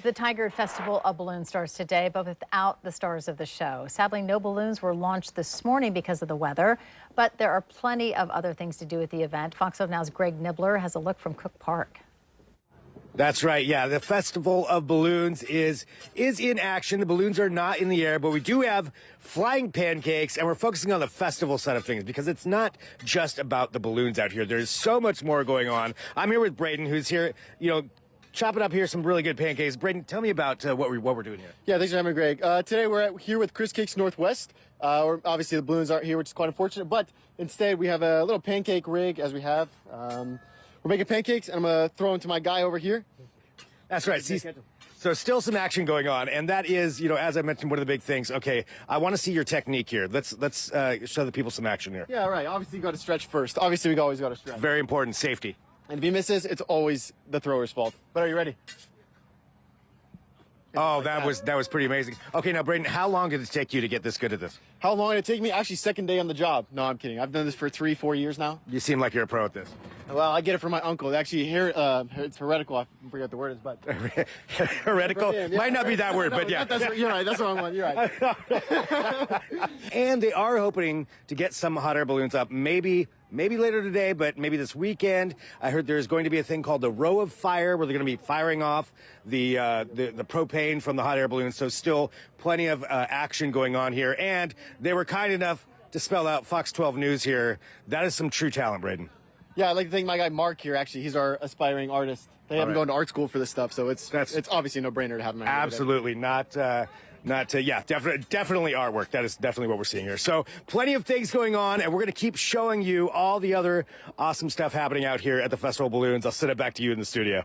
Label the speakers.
Speaker 1: The Tigard Festival of Balloons starts today, but without the stars of the show. Sadly, no balloons were launched this morning because of the weather, but there are plenty of other things to do at the event. Fox 5 Now's Greg Nibbler has a look from Cook Park.
Speaker 2: That's right. Yeah, the Festival of Balloons is in action. The balloons are not in the air, but we do have flying pancakes, and we're focusing on the festival side of things because it's not just about the balloons out here. There's so much more going on. I'm here with Braden, who's here, chopping up here some really good pancakes. Braden, tell me about what we're doing here.
Speaker 3: Yeah, thanks for having me, Greg. Today we're here with Chris Cakes Northwest. Obviously the balloons aren't here, which is quite unfortunate, but instead we have a little pancake rig as we have. We're making pancakes, and I'm going to throw them to my guy over here.
Speaker 2: That's right. See, so still some action going on, and that is, as I mentioned, one of the big things. Okay, I want to see your technique here. Let's show the people some action here.
Speaker 3: Yeah, right. Obviously, you got to stretch first. Obviously, we always got to stretch.
Speaker 2: Very important, safety.
Speaker 3: And if he misses, it's always the thrower's fault. But are you ready?
Speaker 2: Oh, that was pretty amazing. Okay, now, Braden, how long did it take you to get this good at this?
Speaker 3: How long did it take me? Actually, second day on the job. No, I'm kidding. I've done this for 3-4 years now.
Speaker 2: You seem like you're a pro at this.
Speaker 3: Well, I get it from my uncle. Actually, here, it's heretical. I forget what the word is, but...
Speaker 2: Heretical? Yeah. Might not be that word, but yeah.
Speaker 3: You're right. That's the wrong one. You're right.
Speaker 2: And they are hoping to get some hot air balloons up, maybe later today, but maybe this weekend. I heard there's going to be a thing called the Row of Fire, where they're going to be firing off the propane from the hot air balloons. So still plenty of action going on here. And they were kind enough to spell out Fox 12 News here. That is some true talent, Braden.
Speaker 3: Yeah, I'd like to thank my guy Mark here. Actually, he's our aspiring artist. They haven't gone to art school for this stuff, so it's obviously a no-brainer to have him.
Speaker 2: Absolutely not. Yeah, definitely artwork. That is definitely what we're seeing here. So plenty of things going on, and we're going to keep showing you all the other awesome stuff happening out here at the Festival of Balloons. I'll send it back to you in the studio.